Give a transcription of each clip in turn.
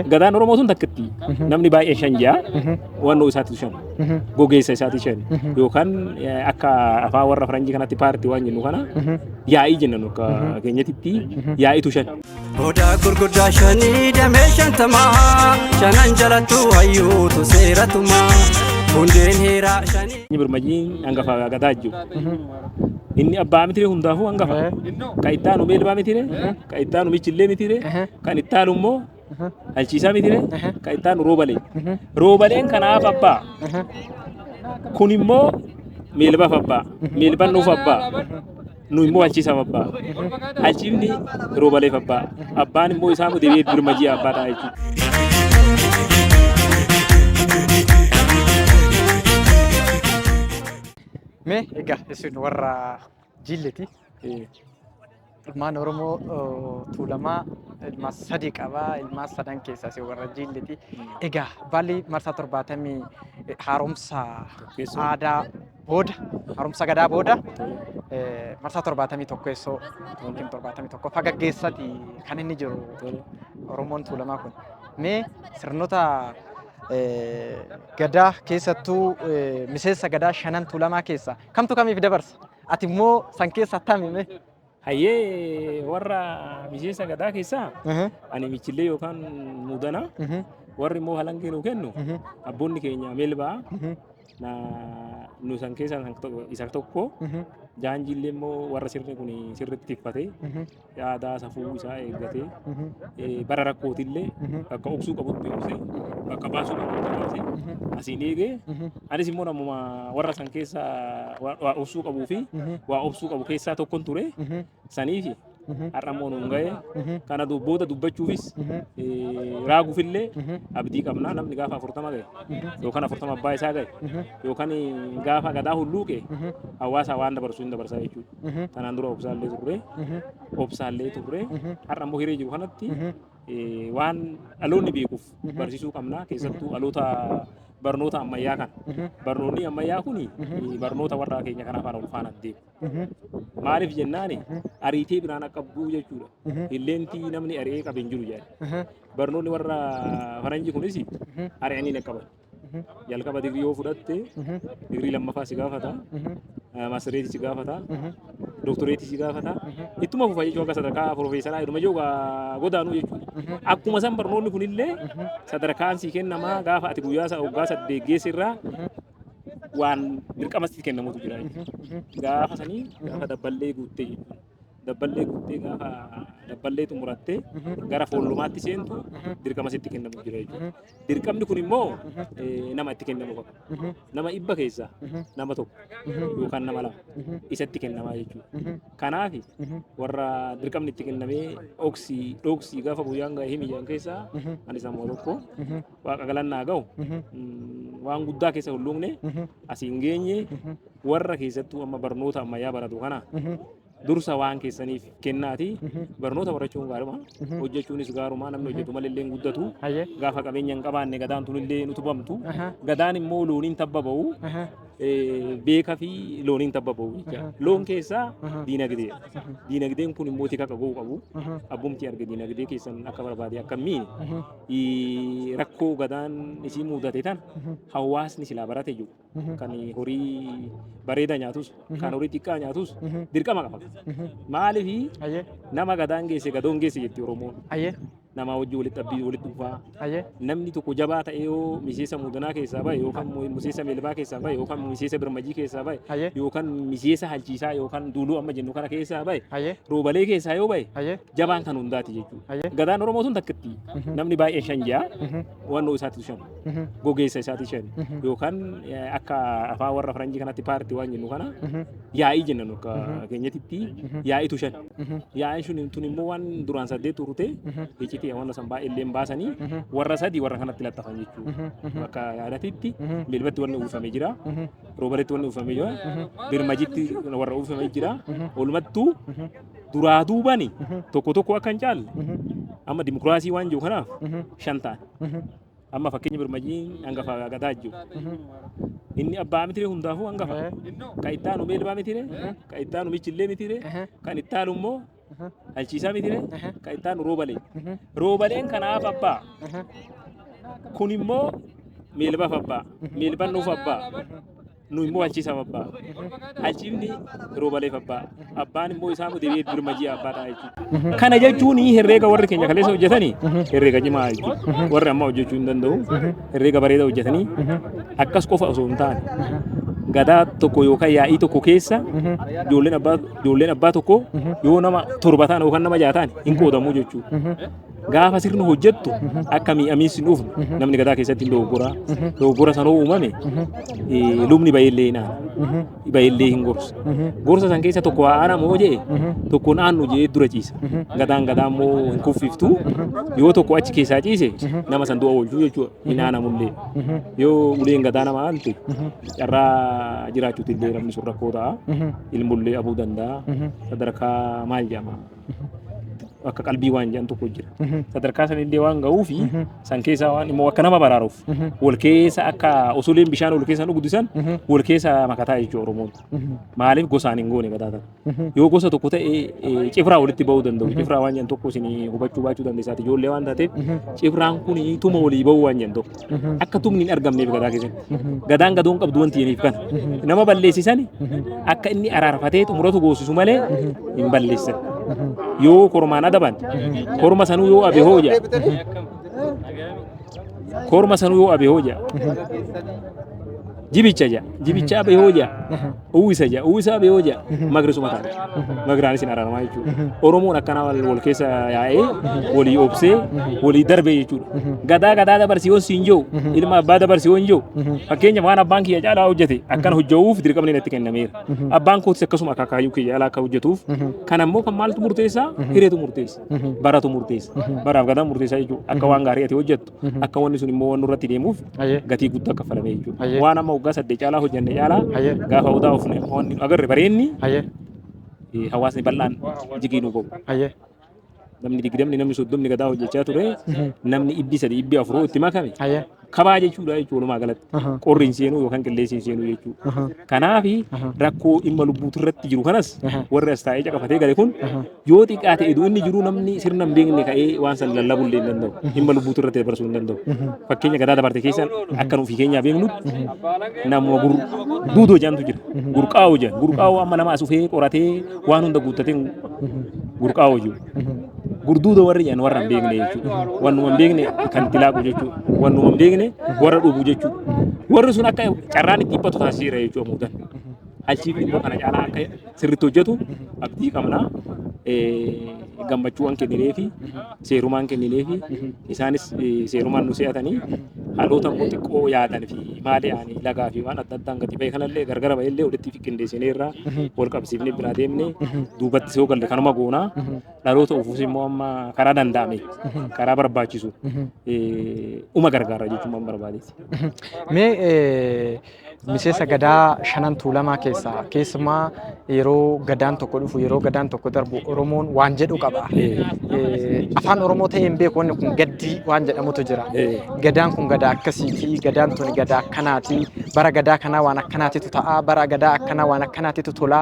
Gadaan Oromoo sun takkatti namni baay'ee shan ja'a wannoo isaati shan gogeessa isaati shan yookaan akka afaan warra faranjii kanatti paartii waan jennu kana yaa'ii jennan akka keenyatti yaa'itu shan. Odaa gurguddaa shanii damee shantamaa shanan jalattu hayyuutu seeratumaa hundeen heeraa shanii. Inni birmajiin hangafa gadaa jiru. Inni abbaa mitire hundaafuu hangafa. Kan ittaanu meelbaa mitire, kan ittaanu michillee mitire, kan ittaanu immoo halchiisaa mitire, kan ittaanu roobalee. Roobaleen kanaaf abbaa. Kun immoo meelbaaf abbaa. Meelbaan nuuf abbaa. Nu immoo halchiisaaf abbaa. Halchiifni roobaleef abbaa. Abbaan immoo isaa deebi'ee birmajii abbaadha jechuudha. Mee egaa isin warra jilleeti. Ilmaan Oromoo Tuulamaa ilma sadii qabaa. Ilmaan sadan keessaa isin warra jilleeti. Egaa baalli marsaa 70 haaromsa aadaa booda haaromsa gadaa booda marsaa 71 yookiin 71 fagaggeessati kan inni jiru Oromoon Tuulamaa kun. Mee sirnoota gadaa keessattuu miseensa gadaa shanan Tuulamaa keessa kamtu kamiif dabarsa? Ati immoo san keessa attamime? Hayyee warra miseensa gadaa keessaa ani michillee yookaan muudana warri immoo halangee nuu kennu abboonni keenya meelbaa nu san keessaa isa tokko jaanjillee immoo warra sirni kun sirriitti tiffatee aadaa safuu isaa eeggatee bara rakkootillee bakka obsuu qabutti obsee bakka baasuu qabutti baasee asiin eegee anis immoo namuma warra san keessaa waa obsuu qabuu fi waa obsuu qabu keessaa tokkon ture saniifi har'a immoo nuun ga'ee kana booda dubbachuufis raaguufillee abdii qabna namni gaafa 40 ga'e yookaan 40 abbaa isaa ga'e yookaan gaafa gadaa hulluuqe hawaasa waan dabarsu hin dabarsaa jechuudha. Tanaan dura obsaallee turre har'a immoo hiree jiru kanatti waan dhaloonni beekuuf barsiisuu qabna keessattuu dhaloota barnoota ammayyaa kan barnoonni ammayyaa kun barnoota warra keenya kana afaan ol faana deemu. Maaliif jennaani ariitee biraan akka bu'u jechuudha. Illeentii namni ari'ee qabe hin jiru jedha. Barnoonni warra faranjii kunis ari'anii qaban. Jalqaba digrii yoo fudhatte digrii lammaffaa si gaafata, maastereetii si gaafata, dooktoreetii si gaafata. Ittuma fufa jechuun akka sadarkaa piroofeesaraa jedhuma jiru godaanuu jechuudha. Akkuma san barnoonni kunillee sadarkaan si kennamaa gaafa ati guyyaa waggaa 8 geessirraa waan dirqamatti kennamutu jira jechuudha. Gaafa sanii gaafa dabballee guuttee jechuudha. Dabballee guuttee gaafa dabballee xumurattee gara foollumaatti seentu dirqama sitti kennamu jira jechuudha. Dirqamni kun immoo nama itti kennamu qaba. Nama dhibba keessaa nama tokko yookaan nama lama isatti kennamaa jechuudha. Kanaaf warra dirqamni itti kennamee dhoksii gaafa guyyaan ga'ee himiyyan keessaa ani sammuu tokko waaqa galannaa ga'u waan guddaa keessa hulluuqne asiin geenye warra keessattuu amma barnoota ammayyaa baratu kana dursa waan keessaniif kennaati barnoota barachuun gaaruma hojjechuunis gaaruma namni hojjetu malillee guddatu gaafa qabeenya hin qabaanne gadaan tunillee nutu bamtu gadaan immoo looniin tabba ba'u beekaa fi looniin tabba ba'u loon keessaa diinagdeen kun immoo tika qagoo qabu abbumti arge diinagdee keessan akka barbaade akka miine rakkoo gadaan isii mudate tan hawaasni silaa barate jiru kan horii bareeda nyaatus kan horii xiqqaa nyaatus dirqama qaba. Maaliif nama gadaan geesse gadoon geesse jetti Oromoon. Nama wajji walitti abbii walitti dhufaa. Namni tokko jabaa ta'ee yoo miseensa muudanaa keessaa bahe yookaan miseensa meelbaa keessaa bahe yookaan miseensa birmajii keessaa bahe yookaan miseensa halchiisaa yookaan duuluu amma jennu kana keessaa bahe roobalee keessaa yoo bahe jabaan kan hundaati jechuudha. Gadaan Oromoo sun takkatti namni baay'ee shan ja'a wannoo isaati shan gogeessa isaati shan yookaan akka afaan warra faranjii kanatti paartii waan jennu kana yaa'ii jennan akka keenyatti yaa'itu shan. Yaa'iin sun immoo waan duraan 8 turte iccitii waan san baay'ee baasanii warra sadii warra kanatti laxxafan jechuudha. Bakka yaadatitti meelbatti wanni uwwifamee jira, roobaletti wanni uwwifamee jira, birmajitti warra uwwifamee jira. Walumattuu duraa duubani tokko akka hin caalle amma dimokiraasii waan jiru kanaaf 5 ta'an. Amma fakkeenya birmajiin hangafa gadaa jiru. Inni abbaa mitire hundaafuu hangafa. Kan ittaanu meelbaa mitire, kan ittaanu michillee mitire, kan ittaanu immoo Alchiisaa mitire kan ittaan roobalee. Roobaleen kanaaf abbaa. Kun immoo meelbaaf abbaa. Meelbaan nuuf abbaa. Nu immoo alchiisaaf abbaa. Alchiifni roobaleef abbaa. Abbaan immoo isaa deebi'ee birmajii abbaadha jechuudha. Kana jechuun herreega warri keenya kaleessa hojjetanii herreega cimaa jechuudha. Warri ammaa hojjechuu hin danda'u. Herreega bareeda hojjetanii akkas qofa osoo hin taane gadaa tokko yookaan yaa'ii tokko keessa ijoolleen abbaa tokko yoo nama 7 ta'an yookaan nama 6 ta'an hin qoodamu jechuudha. Gaafa sirni hojjettu akka mi'amiinsi hin dhufne namni gadaa keessatti hin dogoggora sanoo uumame lubni baay'illee hin aana baay'illee hin gorsa. Gorsa san keessa tokko aana moo jee tokko naannu jee dura ciisa. Gadaan immoo hin kuffiftu yoo tokko achi keessaa ciise nama san du'a oolchuu jechuudha hin aanamullee. Yoo uleen gadaa nama aantu carraa jiraachuutti illee namni sun rakkoo ta'a. Ilmullee abuu danda'a. Sadarkaa maal jedhama? Akka qalbii waan jedhan tokko jira. Sadarkaa sanillee waan ga'uufi san keessaa waan immoo akka nama baraaruuf wal keessa akka osoleen bishaan wal keessa dhugdisan wal keessa makataa jechuudha Oromoon. Maaliif gosaan hin goone gadaa kana? Yoo gosa tokko ta'e cifraa walitti ba'uu danda'u. Cifraa waan jedhan tokko isin hubachuu baachuu dandeessaati. Ijoollee waan taateef cifraan kun tuma walii ba'uu waan jedhan tokko. Akka tumni hin argamneef gadaa keessatti. Gadaan gadoon qabdu wanti jeniif kana. Nama balleessisan akka inni araarfatee xumuratu goosisu malee hin balleessan. Yoo kormaan adaban korma sanuu yoo abe hooja korma sanuu yoo abe hooja jibicha abe hooja uwisa abe hooja magrisuma taate magraanis hin araaramaa jechuudha. Oromoon akkana wal keessa yaa'ee walii obsee walii darbee jechuudha. Gadaa dabarsii yoo siin jiru ilma abbaa dabarsii yoo hin jiru fakkeenya waan abbaan kiyya caalaa hojjete akkana hojjetuuf dirqamni natti kennameera. Abbaan kootis akkasuma akaakayyuu kiyya caalaa akka hojjetuuf kan ammoo kan maaltu murteessaa hireetu murteessa baratu murteessa baraaf gadaan murteessaa jechuudha. Akka waan gaarii ati hojjettu akka wanni sun immoo wanni irratti deemuuf gatii guddaa kaffalamee jechuudha. Waan amma waggaa 8 caalaa hojjenne caalaa gaafa odaa ofne wanni agarre bareenni hawaasni bal'aan jigiinuu qabu. Namni 20 namni 30 gadaa hojjechaa ture namni 3 4 itti makame kabaa jechuudha walumaa galatti qorriin seenuu yookaan qilleensiin seenuu jechuudha. Kanaaf rakkoo dhimma lubbuutu irratti jiru kanas warri as taa'ee caqafatee gale kun yoo xiqqaate eduu inni jiru namni sirna hin beekne ka'ee waan san lallabuu illee hin danda'u. Dhimma lubbuutu irratti dabarsuu hin danda'u. Fakkeenya gadaa dabarte keessan akka nuuf keenyaa beeknutti nama duudoo jaantu jira. Gurqaa'oo jedhan. Gurqaa'oo amma nama asufee qoratee waan hunda guuttatee gurqaa'oo jiru. Gurduuda warri jedhan warra hin beekne jechuudha. Wannuma hin beekne kan itti laaqu jechuudha. Wannuma hin beekne warra dhugu jechuudha. Warri sun akka carraan itti dhiphatu taasiseera jechuudha muudan. Alchiifni immoo kana caalaa akka sirriitti hojjetu abdii qabna. Gammachuu waan kenninee fi seerumaan kenninee fi isaanis seerumaan nu se'atanii haalota immoo xiqqoo yaadan fi maali yaani lagaa fi waan adda addaan gadi ba'e kanallee gargara ba'ellee walitti qindeessinee irraa wal qabsiifnee biraa deemnee duubatti soo galle kanuma goonaa dhaloota ufuus immoo amma karaa danda'ame karaa barbaachisu gargaara jechuun waan barbaadeeti. Mee miseensa gadaa shanan tuulamaa keessumaa yeroo gadaan tokko dhufu yeroo gadaan tokko darbu Oromoon waan jedhu qaba. Afaan Oromoo ta'ee hin beeku wanni kun gaddii waan jedhamutu jira. Gadaan kun gadaa akkasiiti, gadaan tuni gadaa akkanaati, bara gadaa kanaa waan akkanaatitu ta'a, bara gadaa akkanaa waan akkanaatitu tola.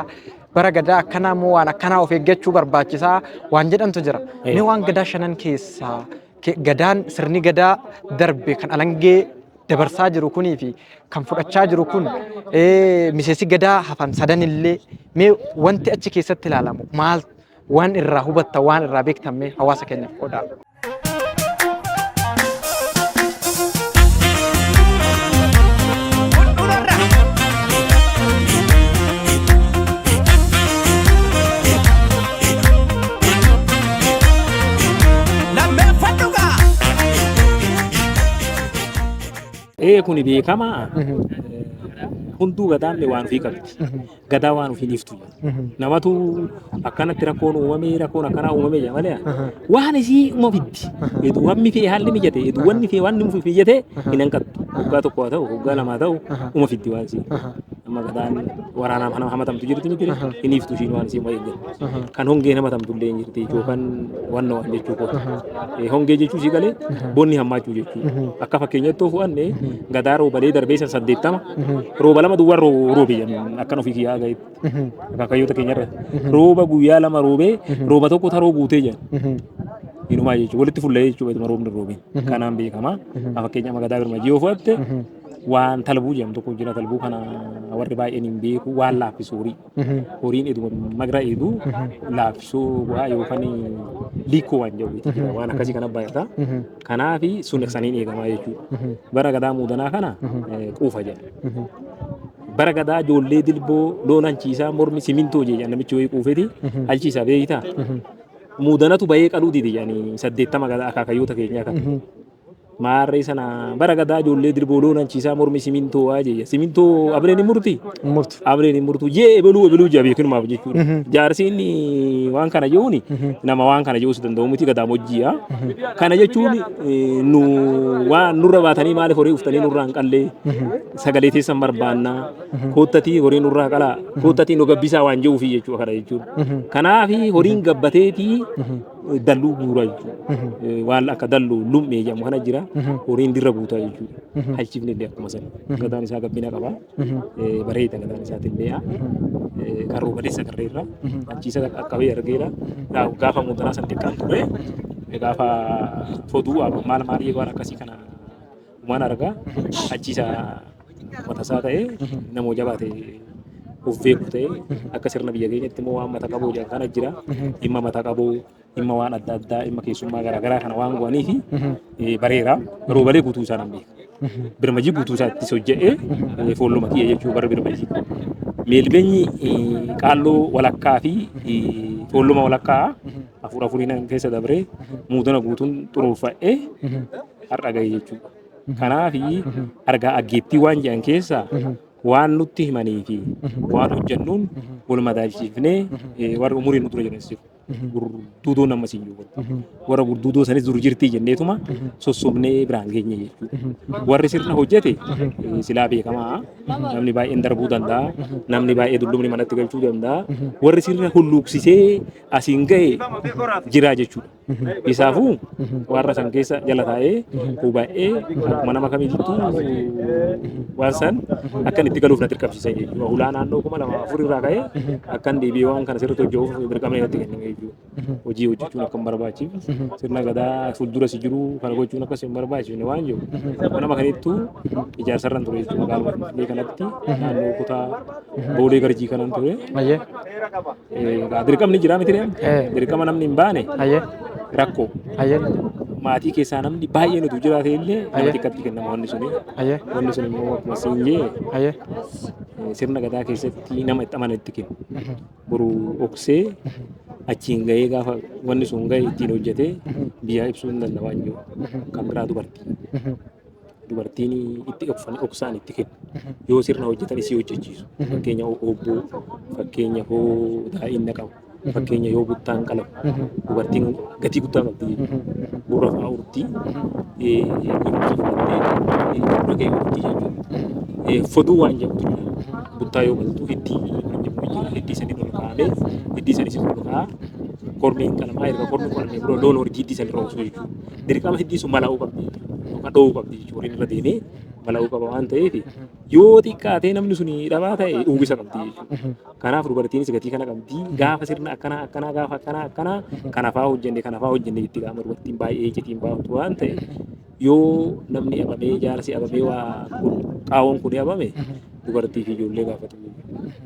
Bara gadaa akkanaa moo waan akkanaa of eeggachuu barbaachisaa waan jedhantu jira. Mee waan gadaa shanan keessaa gadaan sirni gadaa darbe kan alangee dabarsaa jiru kunii fi kan fudhachaa jiru kun miseensi gadaa hafan sadanillee mee wanti achi keessatti ilaalamu maal waan irraa hubatta waan irraa beektamme hawaasa keenyaaf qoodaa. Kuni beekama hunduu gadaan waan ofii qabdi. Gadaa waan ofii niftu. Namatu akkanatti rakkoon uumamee rakkoon akkanaa uumamee jira malee waan isii uuma fiddi. Edu wanni fee haalli mijate edu wanni fee waan nuuf mijate hin hanqattu. Waggaa tokko haa ta'u waggaa lama haa ta'u uuma fiddi waan isii. amma gadaan waraanaan hamatamtu jirti ni jira hiniiftu ishiin waan isiin wayii kan hongeen hamatamtu illee hin jirti yookaan wanna waan jechuu kooti. Hongee jechuu si galee bonni hammaachuu jechuu akka fakkeenyatti fu'anne gadaa roobalee darbee san 80 rooba lama duwwaa roobiyyan akkan ofii kiyyaa gaheetti akaakayyoota keenyarra rooba guyyaa lama roobee rooba tokko taroo guutee jedhan. Inumaa jechuudha walitti fuullee jechuudha roobni roobiin kanaan beekama fakkeenya gadaa birmadii yoo fudhatte waan talbuu jedhamu tokko jira talbuu kana warri baay'een hin beeku waan laaffisu horiin eduma magra edu laaffisuu waa yookaan liikoo waan jedhu waan akkasii kana baay'ata kanaafi sun saniin eegamaa jechuudha bara gadaa muudanaa kana quufa jedha. Bara gadaa ijoollee dilboo loon hanchiisaa mormi simintoo jedhan namichi wayii quufeeti halchiisaa beektaa. Muudanatu bahee qaluu didi yani 80 gadaa akaakayyoota keenyaa kan maarree sana bara gadaa ijoollee dilboo loon hanchiisaa mormi simintoo waa jedha simintoo ableen hin murti ableen hin murtu jee ebeluu jaa beekunumaaf jechuudha jaarsiin waan kana jehuuni nama waan kana jehuu danda'u miti gadaa mojji'a kana jechuun nu waan nurra baatanii maaliif horii uftanii nurraa hin qallee sagalee teessan barbaannaa koottatii horii nurraa qalaa koottatii nu gabbisaa waan jehuufi jechuudha kana jechuudha kanaafi horiin gabbateetii dalluu guuraa jechuudha waan akka dalluu lummee jedhamu kana jira horiin dirra guutaa jechuudha halchifni illee akkuma sana gadaan isaa gabbina qaba bareeda gadaan isaati illee kan roobaleessa garreerra halchiisa qaqqabee argeera gaafa muudanaa san xiqqaan ture gaafa foduu maal waan akkasii kana uumaan argaa halchiisa matasaa ta'ee namoo jabaate of beeku ta'e akka sirna biyya keenyatti immoo waan mata qabuu jedhan kana jira dhimma mata qabuu dhimma waan adda addaa dhimma keessummaa garaagaraa kana waan go'anii fi bareera roobalee guutuu isaa nan beeka birmajii guutuu isaa ittis hojje'ee foolluma kiyya jechuu bara birmajii meelbeenyi qaalloo walakkaa fi foolluma walakkaa afuriin keessa dabree muudana guutuun xuruurfa'ee har'a ga'e jechuudha. Kanaafi argaa aggeettii waan jedhan keessaa waan nutti himanii fi waan hojjennuun wal madaalchifnee warra umuriin nu dura jiran gurguddoo nama siin jiru warra gurguddoo sanis dur jirtii jenneetuma sossobnee biraan geenye jechuudha. Warri sirna hojjete silaa beekamaa namni baay'een darbuu danda'a namni baay'ee dullumni manatti galchuu danda'a warri sirna hulluuqsisee asiin ga'e jira jechuudha. Isaafuu warra san keessa jala taa'ee huba'ee akkuma nama kamiittuu waan san akkan itti galuuf na dirqamsiisan jechuudha. Hulaa naannoo 2004 irraa ka'ee akkan deebi'ee waan kana sirriitti hojjetuuf dirqamni natti kenname jechuudha. Hojii hojjechuun akka hin barbaachisu sirna gadaa fuuldura si jiru kana gochuun akkas hin barbaachifne waan jiru nama kanittuu ijaarsarran ture jechuudha. Magaaluma Finfinnee kanatti naannoo kutaa boolee garjii kanan ture. Dirqamni jira miti dirqama namni hin baane rakkoo maatii keessaa namni baay'ee nutu jiraate illee nama xiqqatti kennama wanni suni immoo akkuma siin jee sirna gadaa keessatti nama itti amana itti kennu boru oksee achiin ga'ee gaafa wanni sun ga'e ittiin hojjetee biyyaa ibsuu hin danda'a waan jiru kan biraa dubartiin itti oksaan itti kennu yoo sirna hojjetan isii hojjechiisu fakkeenya obboo fakkeenya hoo daa'imna qabu fakkeenya yoo buttaan qalamu dubartiin gatii guddaa qabdi gurra fa'aa urtii gurra ga'ee urtii jechuudha. Foduu waan jedhamtu buttaa yoo galtu hiddii sanii ol kaa'amee hiddii sanii ol kaa'aa kormiin qalamaa erga kormi qolamee biroo loon horii hiddii sanii roobsu jechuudha. Dirqama hiddii sun malaa'uu qabdi yookaan dhoowuu qabdi jechuudha. Horiin irra deemee malaa'uu qaba waan ta'eef yoo xiqqaatee namni sun dhabaa ta'e uwwisa qabdi jechuudha. Kanaaf dubartiinis gatii kana qabdi gaafa sirna akkanaa gaafa akkanaa kanafaa hojjenne itti gaafa dubartiin baay'ee iccitiin baaftu waan ta'e yoo namni abamee jaarsi abamee waa qaawwan kun abame dubartii fi ijoollee gaafatu.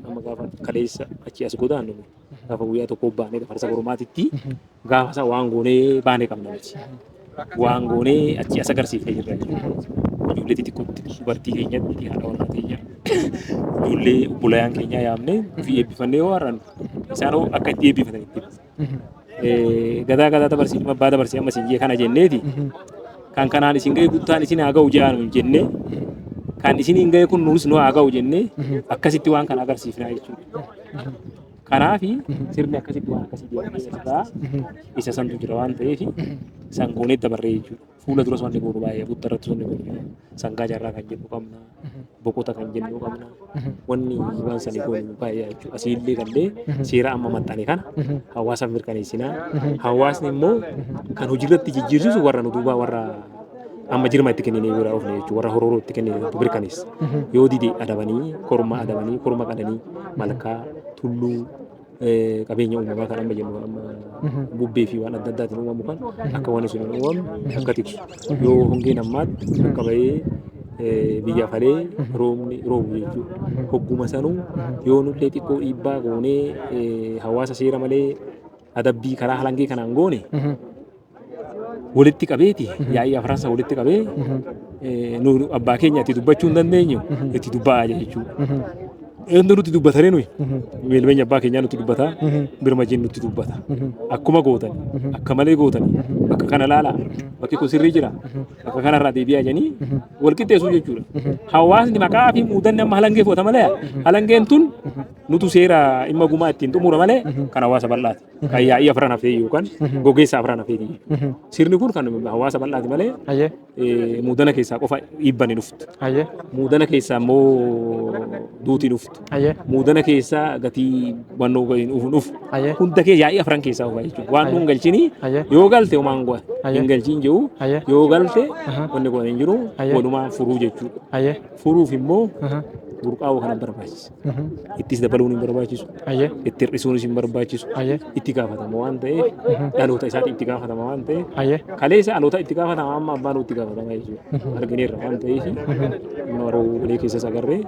Amma gaafa kaleessa achi as godaannu gaafa guyyaa tokko baanee farsa gormaatitti gaafa isaa waan goonee baanee qabna miti. Waan goonee achi as agarsiifnee jirra jechuudha. Ijoollee xixiqqootti dubartii keenyatti haadha warraa keenya ijoollee obbolayaan keenyaa yaamnee fi eebbifannee yoo har'an isaan akka itti eebbifatan itti gadaa dabarsiin abbaa dabarsii amma siin jee kana jenneeti kan kanaan isin ga'e guttaan isin haa ga'u jedhaan jennee kan isin hin ga'e kun nuus nu haa ga'u jennee akkasitti waan kana agarsiifnaa jechuudha. Kanaafi sirni akkasitti waan akkasii deemee isa santu jira waan ta'eef isaan goonee dabarree jechuudha. fuula duras wanni goonu baay'ee buttarratti wanni goonu sangaa jarraa kan jennu qabna boqota kan jennu qabna wanni waan sanii goonu baay'ee jechuudha asiillee kallee seera amma maxxane kana hawaasaaf mirkaneessinaa hawaasni immoo kan hojiirratti jijjiirsisu warra nu duubaa warra amma jirma itti kennine bira ofne jechuudha warra horooroo itti kennine mirkaneessa yoo dide adabanii korma qadanii malkaa tulluu qabeenya uumamaa kan amma jennu amma bubbee fi waan adda addaatiin uumamu kan akka waan sun uumamu akka tiksu yoo hongeen ammaatti akka bahee biyya falee roobni roobu jechuudha. Hogguma sanuu yoo nullee xiqqoo dhiibbaa goonee hawaasa seera malee adabbii karaa halangee kanaan goone walitti qabeeti yaa'ii Afransa walitti qabee nu abbaa keenya itti dubbachuu hin dandeenyu itti dubbaa jechuudha. Eenyu nuti dubbatanii nuyi beelmeenya abbaa keenyaa nuti dubbata birmajeen nuti dubbata akkuma gootan akka malee gootan bakka kana laala bakki kun sirrii jira bakka kanarraa deebi'aa jedhanii wal qixxeessuu jechuudha. Hawaasni maqaa fi muudanni amma halangee foota malee halangeen tun nutu seera dhimma gumaa ittiin xumura malee kan hawaasa bal'aati. Kan yaa'ii Afran hafee yookaan gogeessa Afran hafeeti. Sirni kun kan hawaasa bal'aati malee muudana keessaa qofa dhiibbani dhuftu. Muudana keessaa immoo duuti dhuftu. Muudana keessaa gatii wannoo galiin dhufu hunda kee yaa'ii Afran keessaa dhufa jechuudha. Waan nuun galchini yoo galte homaan go'a hin galchiin jiru yoo galte wanni go'a hin jiru walumaan furuu jechuudha. Furuuf immoo burqaawoo kana barbaachisa. Ittis dabaluun hin barbaachisu. Itti hir'isuunis hin barbaachisu. Itti gaafatama waan ta'eef dhaloota isaatti itti gaafatama waan ta'eef kaleessa dhaloota itti gaafatama amma abbaan itti gaafatama jechuudha. Argineerra waan ta'eef maroo walee keessas agarree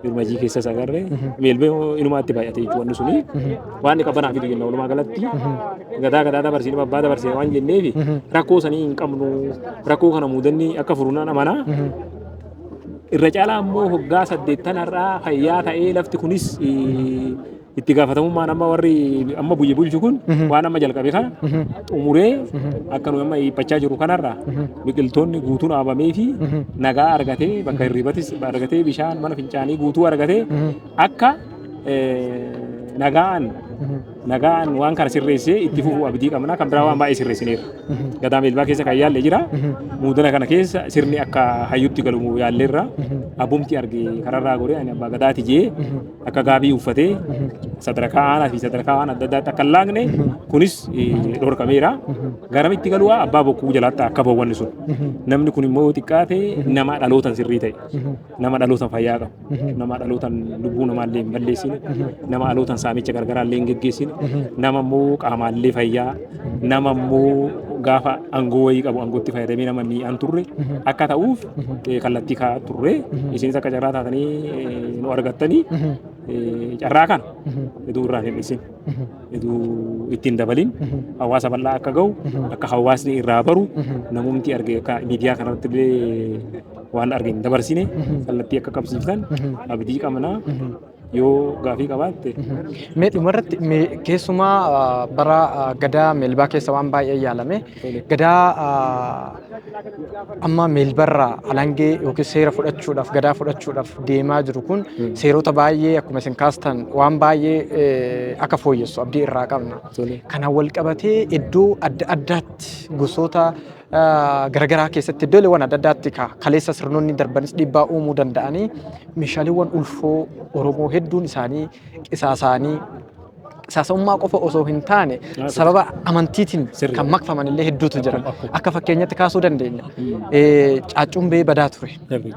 birmajii keessas agarree meelbee inumaatti baay'ate jechuudha wanni suni waan qabanaaf fidu jenna walumaa galatti gadaa dabarsinee abbaa dabarsee waan jenneef rakkoo sanii hin qabnu rakkoo kana muudanni akka furunaan amanaa. Irra caalaa immoo hoggaa 8 irraa fayyaa ta'ee lafti kunis itti gaafatamummaan amma warri amma buyye bulchu kun waan amma jalqabe kana xumuree akka nuyi amma dhiibbachaa jiru kanarraa biqiltoonni guutuun dhaabamee fi nagaa argatee bakka hirribatis argatee bishaan mana fincaanii guutuu argatee akka nagaan waan kana sirreessee itti fufuu abdii qabna kan biraa waan baay'ee sirreessineera. Gadaa meelbaa keessa kan yaallee jira. Muudana kana keessa sirni akka hayyutti galumu yaalleerra. Abbumti arge kararraa goree ani abbaa gadaati jee akka gaabii uffatee sadarkaa aanaa fi sadarkaa waan adda addaatti akka hin laagne kunis dhorkameera. Garamitti galuu abbaa bokkuu jalaatti akka bawwanni sun. Namni kun immoo xiqqaate nama dhalootan sirrii ta'e, nama dhalootan fayyaa qabu, nama dhalootan lubbuu namaallee hin balleessine, nama dhalootan saamicha gargaraallee hin geggeessine, nama immoo qaamaallee fayyaa, nama immoo gaafa aangoo wayii qabu aangootti fayyadamee nama mi'aan turre akka ta'uuf kallattii kaa'aa turre isinis akka carraa taatanii nu argattanii carraa kana heduu irraan hin dhiisin heduu ittiin dabalin hawaasa bal'aa akka ga'u akka hawaasni irraa baru namumti arge akka miidiyaa kanarratti illee waan arge hin dabarsine kallattii akka qabsiiftan abdii qabnaa. Yoo gaafii qabaatte. Mee dhumarratti keessumaa bara gadaa meelbaa keessa waan baay'ee yaalame gadaa amma meelbarraa alangee yookiin seera fudhachuudhaaf gadaa fudhachuudhaaf deemaa jiru kun seerota baay'ee akkuma isin kaastan waan baay'ee akka fooyyessu abdii irraa qabna. Kanaan wal qabatee iddoo adda addaatti gosoota garagaraa keessatti iddoowwan adda addaatti kaleessa sirnoonni darbanis dhiibbaa uumuu danda'anii meeshaaleewwan ulfoo Oromoo hedduun isaanii qisaasa'ummaa qofa osoo hin taane sababa amantiitiin kan makfaman illee hedduutu jira. Akka fakkeenyatti kaasuu dandeenya. Caaccumbee badaa ture,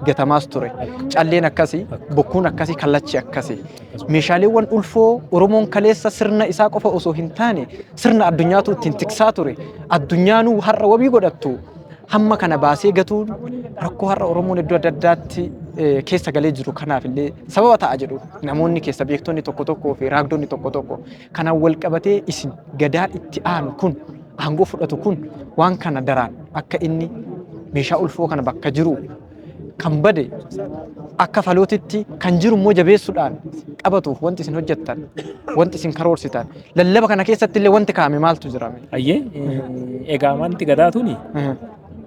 gatamaas ture, calleen akkasii, bokkuun akkasii, kallachi akkasii. Meeshaaleewwan ulfoo Oromoon kaleessa sirna isaa qofa osoo hin taane sirna addunyaatu ittiin tiksaa ture. Addunyaanuu har'a wabii godhattu. Hamma kana baasee gatuun rakkoo har'a Oromoon iddoo adda addaatti keessa galee jiru kanaaf illee sababa ta'a jedhu namoonni keessa beektonni tokko tokkoo fi raagdonni tokko tokko kanaan wal qabatee isin gadaan itti aanu kun aangoo fudhatu kun waan kana daraan akka inni meeshaa ulfoo kana bakka jiru kan bade akka falootitti kan jiru immoo jabeessuudhaan qabatuuf wanti isin hojjettan wanti isin karoorsitan lallaba kana keessatti illee wanti kaa'ame maaltu jirame. Egaa wanti gadaa tuni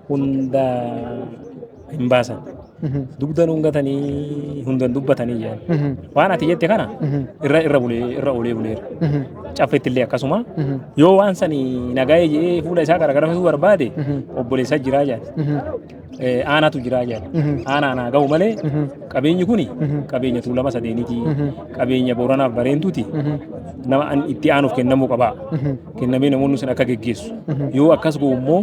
hunda hin baasan. dugda nuungatanii hundan dubbatanii jedhan. Waan ati jette kana irra olee buleera. Caffettillee akkasuma yoo waan sani nagaa'ee jedhee fuula isaa garagaramsuu barbaade obboleessa jiraa jedhan. Aanatu jiraa jedhan. Aanaa ga'u malee qabeenyi kuni qabeenya Tuulama Sadeeniiti. Qabeenya Booranaaf Bareentuuti. Nama itti aanuuf kennamuu qaba. Kennamee namoonni sun akka geggeessu. Yoo akkas go'u immoo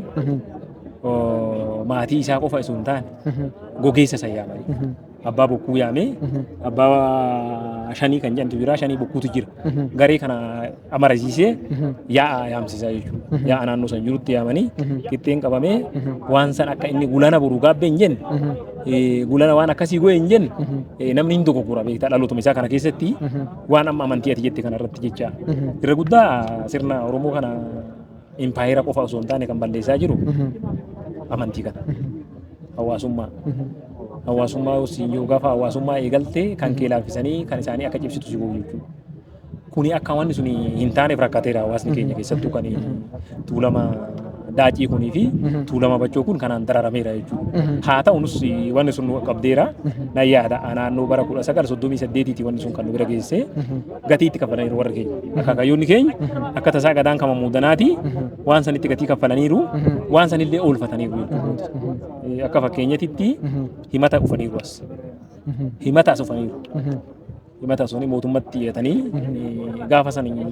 maatii isaa qofa osoo hin taane gogeessa isaa yaamanii. Abbaa bokkuu yaamee abbaa shanii kan jedhamtu jira, shanii bokkuutu jira. Garee kana amarasiisee yaa'a yaamsisaa jechuudha. Yaa'a naannoo san jirutti yaamanii qixxeen qabamee waan san akka inni gulana boru gaabbee hin jenne gulana waan akkasii go'e hin jenne namni hin dogoggora beektaa dhalootuma isaa kana keessatti waan amma amantii ati jette kana irratti jecha irra guddaa sirna Oromoo kana impaayera qofa osoo hin taane kan balleessaa jiru amantii kana hawaasummaa. Hawaasummaa siin yoo gaafa hawaasummaa eegalte kan kee laaffisanii kan isaanii akka cibsitu si gogu jechuudha. Kuni akka wanni sun hin taaneef rakkateera hawaasni keenya keessattuu kan Tuulama Daacii kunii fi Tuulama Bachoo kun kanaan dararameera jechuudha. Haa ta'uus wanni sun qabdeera na yaada naannoo bara 1938 wanni sun kan nu bira geessee gatii itti kaffalaniiru warra keenya. Akaakayyoonni keenya akka tasaa gadaan kama muudanaati waan sanitti gatii kaffalaniiru waan sanillee oolfataniiru jechuudha. Akka fakkeenyatitti himata dhufaniiru as. Himata as dhufaniiru. Himata asii mootummatti dhiyeessanii gaafa sanii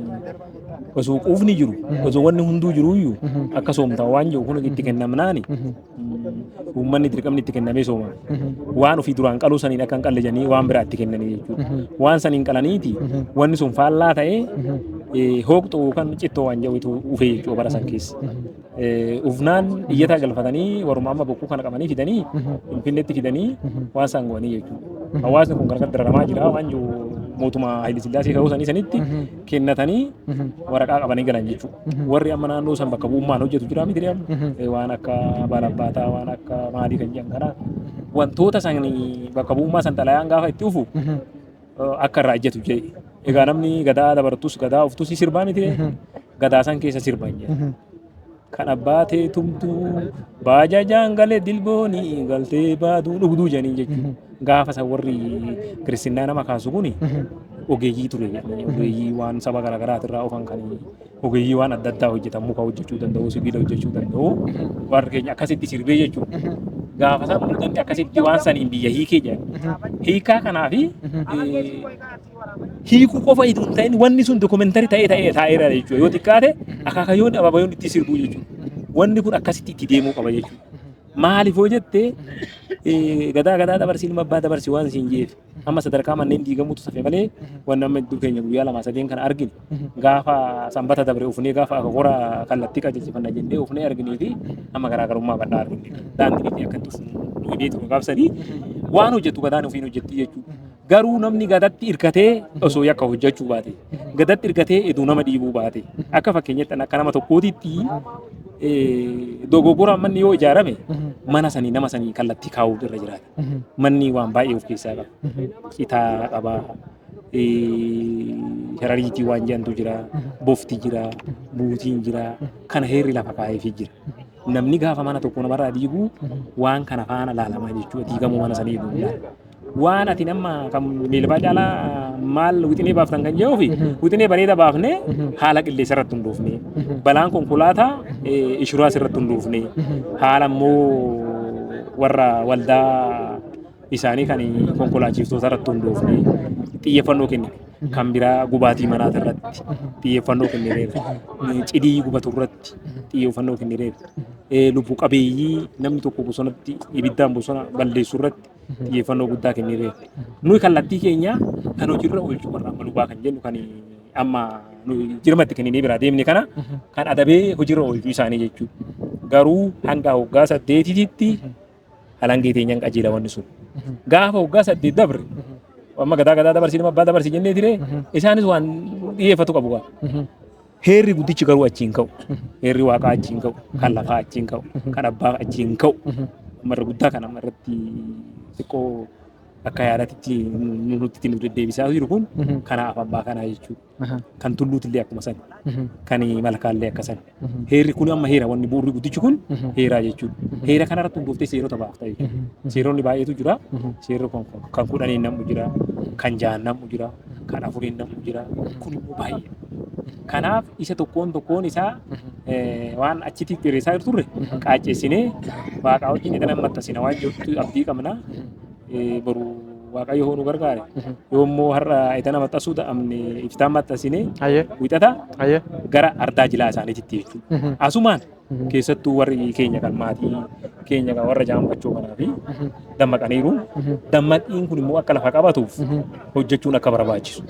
osoo quufni jiru osoo wanni hunduu jiru iyyuu akka soomtaa waan jiru kun itti kennamnaani uummanni dirqamni itti kennamee sooma waan ofii duraan qaluu saniin akka hin qalle jedhanii waan biraa itti kennanii jechuudha. Waan saniin qalaniiti wanni sun faallaa ta'ee hooqxoo yookaan cittoo waan jedhu ufee jechuudha bara san keessa. Ufnaan iyyataa galfatanii warruma amma bokkuu kana qabanii fidanii Finfinneetti fidanii waan isaan go'anii jechuudha. Hawaasni kun gargar dararamaa jira waan jiru mootummaa Haayile Sillaasee ka'uu sanitti kennatanii waraqaa qabanii galan jechuudha. Warri amma naannoo san bakka bu'ummaan hojjetu jira miti waan akka baalabbaataa waan akka maalii kan jedhan kana wantoota san bakka bu'ummaa san xalayaan gaafa itti dhufu akka irraa ejjetu jedhe. Egaa namni gadaa dabartus gadaa uftus sirbaa miti gadaa san keessa sirban jedhe. Kan abbaa ta'e tumtuu baajajaan galee dilboonii galtee baaduu dhugduu jedhanii jechuudha. Gaafa san warri kiristinnaa nama kaasu kuni ogeeyyii ture jedhanii ogeeyyii waan saba garaagaraatirraa dhufan kan ogeeyyii waan adda addaa hojjetan muka hojjechuu danda'u sibiila hojjechuu danda'u warri keenya akkasitti sirbee jechuudha. Gaafa san muudanni akkasitti waan saniin biyya hiikee jedhan. Hiikaa kanaafi hiikuu qofa itti hin ta'in wanni sun dookumentarii ta'ee taa'eera jechuudha. Yoo xiqqaate akaakayyoon abaabayyoon itti sirbuu jechuudha. Wanni kun akkasitti itti deemuu qaba jechuudha. Maaliif hoo jettee gadaa dabarsii ilma abbaa dabarsii waan siin jeef amma sadarkaa manneen diigamuutu safe malee wanni amma iddoo keenya guyyaa lama sadeen kana argine gaafa sanbata dabre ufnee gaafa akka hora kallattii qajeelchifanna jennee ufnee arginee fi amma garaagarummaa bal'aa argine daandii itti akka tufu hidhee ture gaafsanii waan hojjetu gadaan ofiin hojjetti jechuudha. Garuu namni gadatti hirkatee osoo yakka hojjechuu baate gadatti hirkatee eduu nama dhiibuu baate akka fakkeenyatti akka nama tokkootitti dogoggora manni yoo ijaarame mana sanii nama sanii kallattii kaa'uu irra jiraata. Manni waan baay'ee of keessaa qaba. Citaa qaba. Sharariitii waan jedhantu jira. Bofti jira. Buutiin jira. Kana heerri lafa kaa'eefii jira. Namni gaafa mana tokko namarraa diiguu waan kana faana laalamaa jechuudha. Diigamuu mana sanii eeguudha. Waan ati nama kan miilbaa caalaa maal wixinee baaftan kan jedhuufi wixinee bareeda baafnee haala qilleensa irratti hundoofne balaan konkolaataa inshuraans irratti hundoofne haala immoo warra waldaa isaanii kan konkolaachiftota irratti hundoofne xiyyeeffannoo kennine. Kan biraa gubaatii manaata irratti xiyyeeffannoo kennineera. Cidii gubatu irratti xiyyeeffannoo kennineera. Lubbuu qabeeyyii namni tokko bosonatti ibiddaan bosona balleessu irratti xiyyeeffannoo guddaa kennineera. Nuyi kallattii keenya kan hojiirra oolchuu warra amma lubaa kan jennu kan amma jirmatti kenninee biraa deemne kana kan adabee hojiirra oolchuu isaanii jechuudha. Garuu hanga waggaa 8tti halangee teenyaan qajeela wanni sun. Gaafa waggaa 8 dabre amma gadaa dabarsii nama abbaa dabarsii jennee ture isaanis waan xiyyeeffatu qabu qaba. Heerri guddichi garuu achiin ka'u. Heerri waaqaa achiin ka'u. Kan lafaa achiin ka'u. Kan abbaa achiin ka'u. Amarra guddaa kan amma irratti xiqqoo akka yaadatti nuti nu deddeebisaa jiru kun kanaaf abbaa kanaa jechuudha. Kan tulluutillee akkuma san kan malkaallee akka san heerri kun amma heera wanni bu'uurri guddichi kun heeraa jechuudha. Heera kanarratti hundooftee seerota baafta jechuudha. Seeronni baay'eetu jira. Seerri kun kan 10 namni jira, kan 6 namni jira, kan 4 namni jira. Kun immoo baay'ee. Kanaaf isa tokkoon isaa waan achitti qeeresaa turre qaacceessinee waaqaa wajjin edana maxxansina waan jirtu abdii qabna. Baru waaqayyo hoonu gargaare yoommoo har'a edana maxxansuu ta'amne iftaan maxxansinee wixata gara ardaa jilaa isaaniitti jechuudha. Asumaan keessattuu warri keenya kan maatii keenya kan warra jaambachoo kanaa fi dammaqaniiru. Dammaqiin kun immoo akka lafa qabatuuf hojjechuun akka barbaachisu.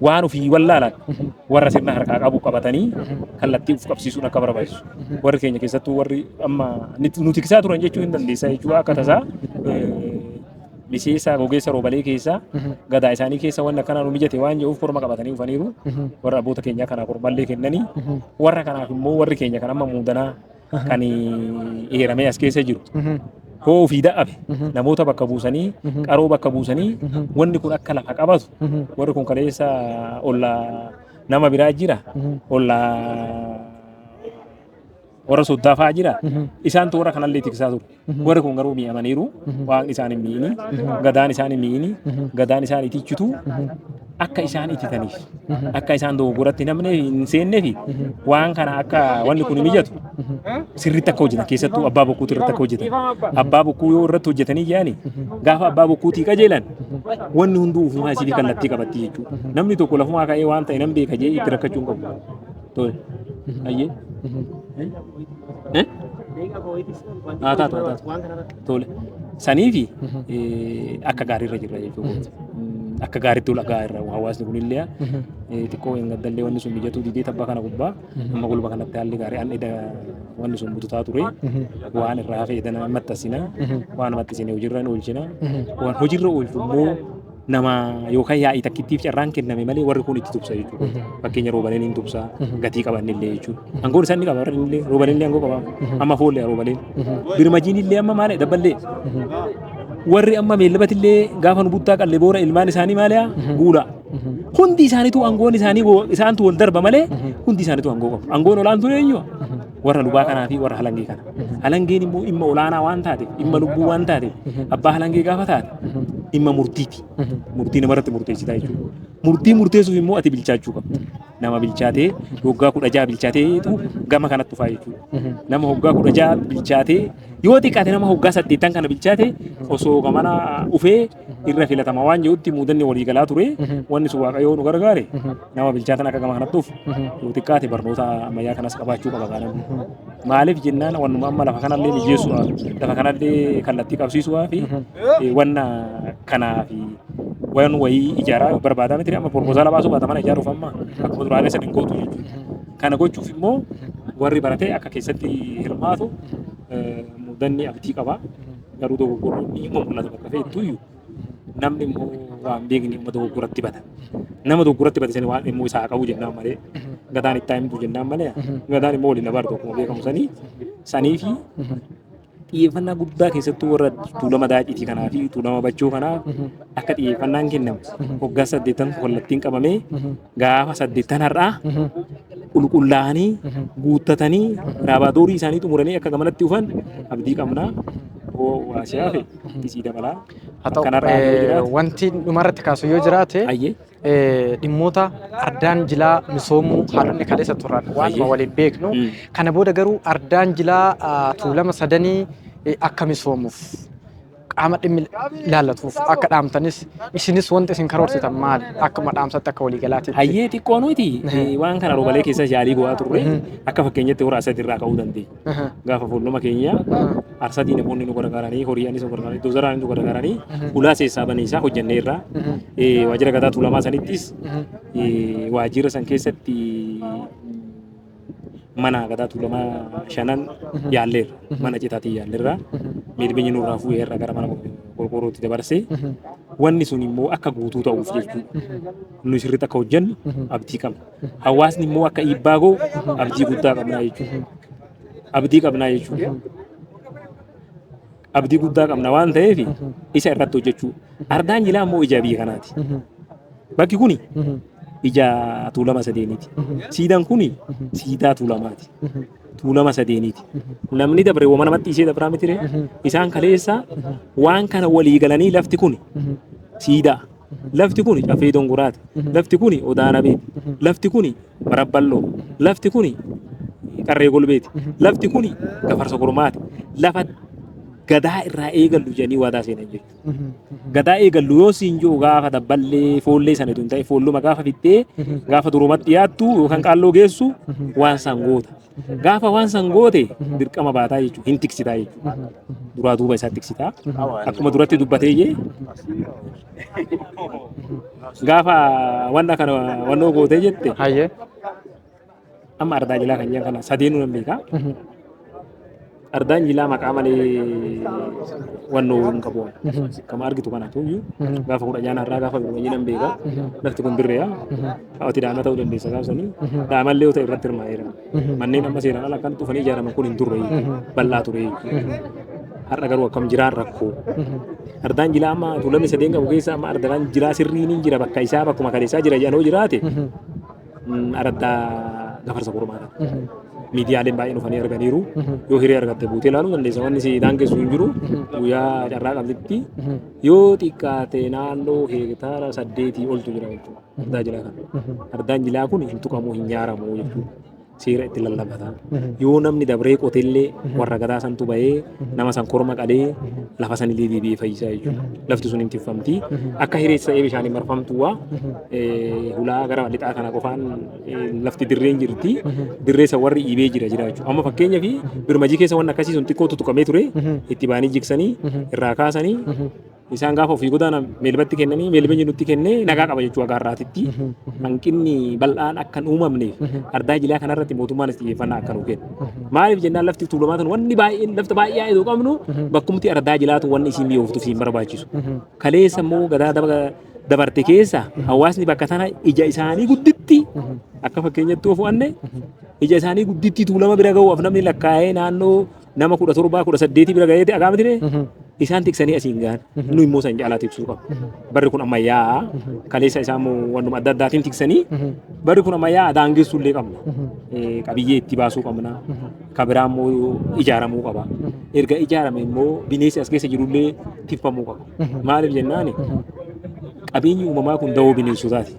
Waan ofii wallaalan warra sirna harkaa qabu qabatanii kallattii uf qabsiisuun akka barbaachisu. Warri keenya keessattuu warri amma nuti kisaa turan jechuu hin dandeessa jechuudha. Akka tasaa miseensa gogeessa roobalee keessa gadaa isaanii keessa waan akkanaa nu mijate waan jedhuuf korma qabatanii dhufaniiru. Warra abboota keenyaa kanaa kormallee kennanii warra kanaaf immoo warri keenya kan amma muudanaa kan eeramee as keessa jiru. Hoo ofii da'abe namoota bakka buusanii qaroo bakka buusanii wanni kun akka lafa qabatu warri kun kaleessa ollaa nama biraa jira ollaa warra soddaafaa jira isaan warra kanallee tiksaa ture warri kun garuu mi'amaniiru waan isaan hin mi'ini gadaan isaan hin mi'ini gadaan isaan itichitu akka isaan ititaniif akka isaan dogoggoratti namne hin seenneefi waan kana akka wanni kun mijatu sirriitti akka hojjetan keessattuu abbaa bokkuutti irratti akka hojjetan abbaa bokkuu yoo irratti hojjetanii jaani gaafa abbaa bokkuutii qajeelan wanni hunduu ufumaa isii kallattii qabatti jechuudha. Namni tokko lafumaa ka'ee waan ta'e nan beeka jee itti rakkachuu hin qabu. Tole. Ayyee. Taatu. Tole. Saniifi akka gaariirra jirra jechuudha. Akka gaariitti ulagaa irra hawaasni kunillee xiqqoo hin gaddallee wanni sun mijatu didee tabbaa kana gubbaa amma gulba kanatti haalli gaarii an eda wanni sun bututaa ture waan irraa hafe edana maxxansina waan maxxansine hojiirra oolchina waan hojiirra oolchu immoo nama yookaan yaa'ii takkittiif carraan kenname malee warri kun itti tubsa jechuudha. Fakkeenya roobaleen hin tubsa gatii qabanillee jechuudha. Angoon isaan ni qaba warri illee roobaleenillee angoo qaba amma foollee roobaleen birmajiin illee amma maali dabballee warri amma meellabatillee gaafa nu buttaa qallee boora ilmaan isaanii maaliyaa guudha. Hundi isaaniitu angoon isaanii isaantu wal darba malee hundi isaaniitu angoo qabu. Angoon olaantuu eenyu warra lubaa kanaa fi warra halangee kana. Halangeen immoo dhimma olaanaa waan taateef dhimma lubbuu waan taateef abbaa halangee gaafa taate dhimma murtiiti. Murtii namarratti murteessitaa jechuudha. Murtii murteessuuf immoo ati bilchaachuu qabda. Nama bilchaatee waggaa 16 bilchaateetu gama kanatti dhufaa jechuudha. Nama waggaa 16 bilchaatee yoo xiqqaate nama waggaa 8 kana bilchaate osoo gamana ufee irra filatama waan jedhutti muudanni walii galaa ture wanni sun waaqayyoo nu gargaare nama bilchaatan akka gama kanatti dhufu yoo xiqqaate barnoota ammayyaa kanas qabaachuu qaba kanan. Maaliif jennaan wannuma amma lafa kanallee mijeessuudhaaf lafa kanallee kallattii qabsiisuudhaaf wanna kanaaf waan wayii ijaaraa barbaadaa miti amma proposaalaa baasuu baata mana ijaaruuf amma akkuma duraalee sadin gootu jechuudha. Kana gochuuf immoo warri baratee akka keessatti hirmaatu muudanni abdii qaba. Garuu dogoggorri immoo mul'ata bakka fe'ettuyyuu namni immoo waan beekni immoo dogoggoratti bata. Nama dogoggoratti bate sani waan immoo isaa qabu jennaan malee gadaan itti himtu jennaan malee gadaan immoo waliin dabartu akkuma beekamu sanii fi xiyyeeffannaa guddaa keessattuu warra tuulama daaciitii kanaa fi tuulama bachoo kanaaf akka xiyyeeffannaan kennamu waggaa 8 kallattiin qabamee gaafa 8 har'aa qulqullaa'anii guuttatanii raabaadorii isaanii xumuranii akka gamanatti dhufan abdii qabnaa. Waasiyaa fi isii dabalaa. Haa ta'u wanti dhumarratti kaasu yoo jiraate dhimmoota ardaan jilaa misoomuu haadhonni kaleessa turan waanuma waliin beeknu. Kana booda garuu ardaan jilaa tuulama sadanii akka misoomuuf qaama dhimmi ilaallatuuf akka dhaamtanis isinis wanti isin karoorsitan maali akkuma dhaamsatti akka waliigalaatti. Hayyee xiqqoo nuti waan kana roobalee keessa yaalii go'aa turre akka fakkeenyatti horaa asirratti irraa ka'uu dandeenya. Gaafa fuulduma keenya arsadii namoonni nu gargaaranii horiyyaanis nu gargaaranii dozaraanis nu gargaaranii ulaa seessaa baniisaa hojjennee irraa waajjira gadaa tuulamaa sanittis waajjira san keessatti mana gadaa tuulamaa 5 yaalleerra mana citaatiin yaalleerra miidhagni nurraa fuudhee irra gara mana qorqorrootti dabarsee wanni sun immoo akka guutuu ta'uuf jechuudha. Nu sirriitti akka hojjennu abdii qabna. Hawaasni immoo akka dhiibbaa goo abdii guddaa qabnaa jechuudha. Abdii qabnaa jechuudha. abdii guddaa qabna waan ta'eef isa irratti hojjechuu. Ardaan jilaa immoo ija biyya kanaati. Bakki kuni ija tuulama sadeeniiti. Siidaan kuni siidaa tuulamaati. Tuulama sadeeniiti. Namni dabre wama namatti ishee dabraa mitire isaan kaleessa waan kana walii galanii lafti kuni siidaa. Lafti kuni cafee donguraati. Lafti kuni odaanabeeti. Lafti kuni marabballoo. Lafti kuni qarree golbeeti. Lafti kuni gafarsa kormaati. Lafa gadaa irraa eegallu jedhanii waadaa seenan jechuudha. Gadaa eegallu yoo siin jiru gaafa dabballee foollee sana tun ta'e foolluma gaafa fixxee gaafa durumatti dhiyaattu yookaan qaalloo geessu waan sangoota. Gaafa waan sangoote dirqama baataa jechuudha. Hin tiksitaa jechuudha. Duraa duuba isaa tiksitaa. Akkuma duratti dubbatee jee gaafa wanta kana wannoo gootee jette amma ardaa jilaa kan jedhan kana sadeenuu nan beekaa. Ardaan jilaa maqaa malee wannoo hin qabu. Kama argitu kana tuyyuu gaafa kudha jaanarraa gaafa biroo nan beekaa. Lafti kun birreeyaa. Hawwati daa'ima ta'uu dandeessa gaafsanii. Daa'immallee yoo ta'e irratti hirmaa'eera. Manneen amma seenaan ala kan dhufanii ijaaraman kun hin turre bal'aa ture. Har'a garuu akkam jiraan rakkoo. Ardaan jilaa amma tuulamni sadeen qabu keessa amma ardaan jilaa sirriin hin jira bakka isaa bakkuma kaleessaa jira jedhanoo jiraate. Ardaa gafarsa kormaata. Miidiyaaleen baay'een dhufanii arganiiru. Yoo hiree argatte buutee ilaaluu dandeessa. Wanni si daangessu hin jiru. Guyyaa carraa qabditti yoo xiqqaate naannoo heektaara 8 oltu jira jechuudha. Ardaa jilaa kana. Ardaan jilaa kun hin tuqamu hin nyaaramu jechuudha. Seera itti lallabata. Yoo namni dabree qoteellee warra gadaa santu bahee nama san korma qalee lafa san illee deebi'ee fayyisaa jechuudha. Lafti sun hin tiffamti. Akka hireessa ta'ee bishaaniin marfamtuwaa hulaa gara lixaa kana qofaan lafti dirreen jirti. Dirree san warri dhiibee jira jechuudha. Amma fakkeenyaaf birmajii keessa waan akkasii sun xiqqoo tutuqamee ture itti baanii jigsanii irraa kaasanii isaan gaafa ofii godaana meelbatti kennanii meelbeenyi nutti kennee nagaa qaba jechuudha gaarraatitti. Hanqinni bal'aan akka hin uumamneef ardaa jilaa kanarratti mootummaan xiyyeeffannaa akka nu kennu. Maaliif jennaan lafti tuulamaa tan wanni baay'een lafta baay'ee yoo qabnu bakkumti ardaa jilaatu wanni isin mi'ooftu isin barbaachisu. Kaleessa immoo gadaa dabarte keessa hawaasni bakka tana ija isaanii gudditti akka fakkeenyatti of wanne ija isaanii gudditti tuulama bira ga'uuf namni lakkaa'ee naannoo nama 17 18 bira ga'eeti agaamatire isaan tiksanii asiin gahan nu immoo san caalaa tiksuu qabu. Barri kun ammayyaa kaleessa isaa immoo wannuma adda addaatiin tiksanii barri kun ammayyaa daangeessuu illee qabna. Qabiyyee itti baasuu qabna. Kabiraan immoo ijaaramuu qaba. Erga ijaarame immoo bineensi as keessa jirullee tifamuu qaba. Maaliif jennaan qabeenyi uumamaa kun dawoo bineensotaati.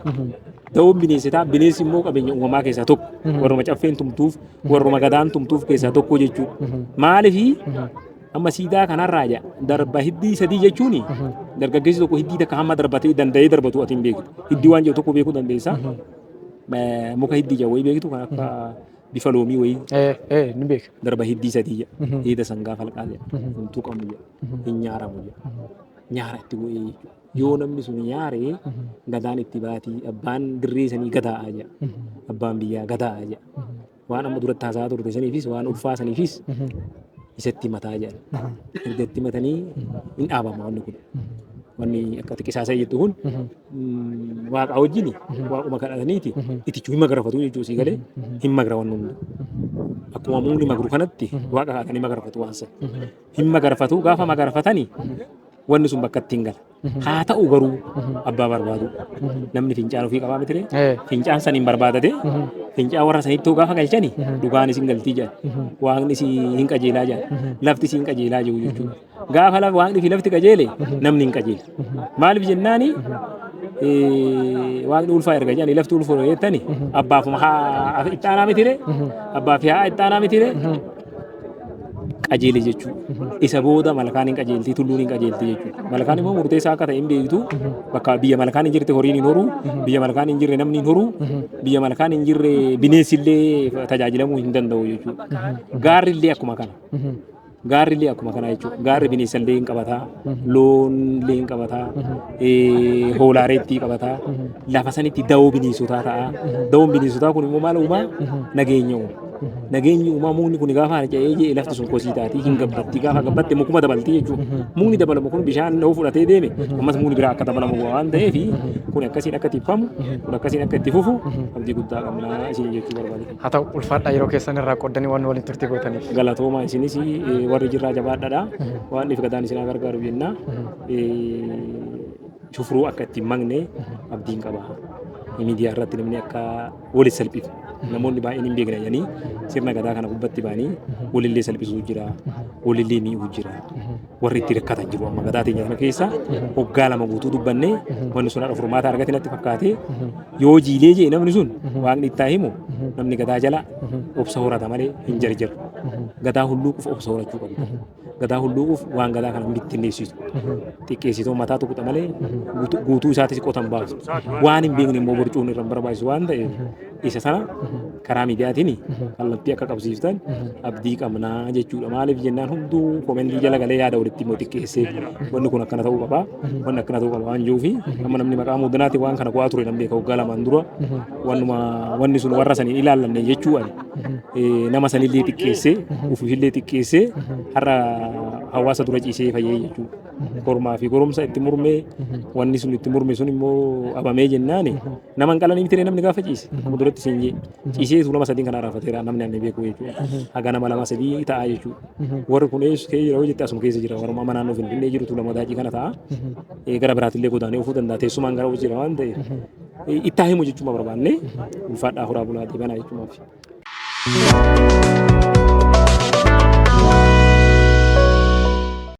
Dawoon bineensotaa bineensi immoo qabeenya uumamaa keessaa tokko. Warruma caffeen tumtuuf warruma gadaan tumtuuf keessaa tokko jechuudha. Maaliif amma siidaa kanarraa jaa darba hiddii sadii jechuun dargaggeessi tokko hiddii takka hamma darbatee danda'ee darbatu ati hin beektu. Hiddii waan jiru tokko beekuu dandeessa. Muka hiddii jaa wayii beektu kan akka bifa loomii wayii. Ni beeka. Darba hiddii sadii jaa. Heeda sangaa falqaa jaa. Hin tuqamu jaa. Hin nyaaramu jaa. Nyaara itti bu'ee jechuudha. Yoo namni sun nyaaree gadaan itti baatii abbaan dirree sanii gadaa'aa jaa. Abbaan biyyaa gadaa'aa jaa. Waan amma duratti haasaa turte saniifis waan ulfaa saniifis isatti mataa jedhan. Erga itti matanii hin dhaabama wanni kun. Wanni akka xiqqisaasaa jettu kun waaqa wajjin waaquma kadhataniiti itichuu hin magarafatu jechuudha sii galee hin magara wanni hundi. Akkuma mukni magru kanatti waaqa kaatanii magarafatu waan san. Hin magarafatu gaafa magarafatanii wanni sun bakka ittiin gala. Haa ta'u garuu abbaa barbaadu. Namni fincaan ofii qabaa mitire. Fincaan saniin barbaadate. Fincaan warra sanitti gaafa galchani dhugaan isin galtii jedhan. Waaqni isin hin qajeelaa jedhan. Lafti isin qajeelaa jiru jechuudha. Gaafa waaqni fi lafti qajeele namni hin qajeela. Maaliif jennaani waaqni ulfaa erga jedhani lafti ulfaa jettani abbaafuma haa ittaanaa mitire. Abbaa fi haa ittaanaa mitire. Qajeele jechuudha. Isa booda malkaan hin qajeeltii tulluun hin qajeeltii jechuudha. Malkaan immoo murteessaa akka ta'e hin beektu bakka biyya malkaan hin jirte horiin hin horu, biyya malkaan hin jirre namni hin horu, biyya malkaan hin jirre bineensi illee tajaajilamuu hin danda'u jechuudha. Gaarri illee akkuma kana. Gaarri illee akkuma kana jechuudha. Gaarri bineensa illee hin qabataa, loon illee hin qabataa, hoolaareettii qabataa, lafa sanitti dawoo bineensotaa ta'a. Dawoon bineensotaa kun immoo maal uumaa nageenya uuma. nageenyi uumaa mukni kun gaafa harca'ee jee lafti sun kosii taati hin gabbatti gaafa gabbatte mukuma dabalti jechuudha. Mukni dabalamu kun bishaan yoo fudhatee deeme ammas mukni biraa akka dabalamu waan ta'eef kun akkasiin akka tifamu kun akkasiin akka itti fufu abdii guddaa qabna isin jechuu barbaade. Haa ta'u ulfaadhaa yeroo keessan irraa qoddanii waan waliin turte gootaniif. Galatooma isinis warri jirraa jabaadhaadha waan dhiif gadaan isin gargaaru jenna. Shufruu akka itti magne abdiin qaba. Miidiyaa irratti namni akka waliin salphisu namoonni baay'een hin beekne jedhanii sirna gadaa kana gubbatti ba'anii walillee salphisuu jira walillee mi'uu jira warri itti rakkatan jiru amma gadaa teenya kana keessa hoggaa lama guutuu dubbannee wanni sun haadha furmaata argate natti fakkaate yoo jiilee jee namni sun waaqni itti himu namni gadaa jala obsa horata malee hin jarjaru gadaa hulluuquuf obsa horachuu qabu. Gadaa hulluuquuf waan gadaa kana bittinneessitu xiqqeessitoo mataa tuquxa malee guutuu isaatis qotan baasu waan hin beekne immoo borcuun irra barbaachisu waan ta'eef isa sana karaa miidiyaatiin kallattii akka qabsiiftan abdii qabnaa jechuudha. Maaliif jennaan hunduu komentii jala galee yaada walitti immoo xiqqeessee wanni kun akkana ta'uu qaba wanni akkana ta'uu qaba waan jiruufi amma namni maqaa muudanaatti waan kana qo'aa ture namni beeka waggaa lamaan dura wanni sun warra saniin ilaallanne jechuudha. Nama sanillee xiqqeessee ufiillee xiqqeessee har'a hawaasa dura ciisee fayyee jechuudha. Kormaa fi goromsa itti murmee wanni sun itti murme sun immoo abamee jennaan nama hin qalanii miti namni gaafa ciise nama duratti siin jee ciisee tuulama sadiin kana raafateera namni ani beeku jechuudha. Haga nama lama sadii ta'a jechuudha. Warri kun eessu kee jira hojjette asuma keessa jira warra amma naannoo Finfinnee jiru tuulama daajii kana ta'a. Gara biraatillee godaanee ofuu danda'a teessumaan gara hojii jira waan ta'eef itti himu jechuudha barbaanne ulfaadhaa horaa bulaa deebanaa jechuudha.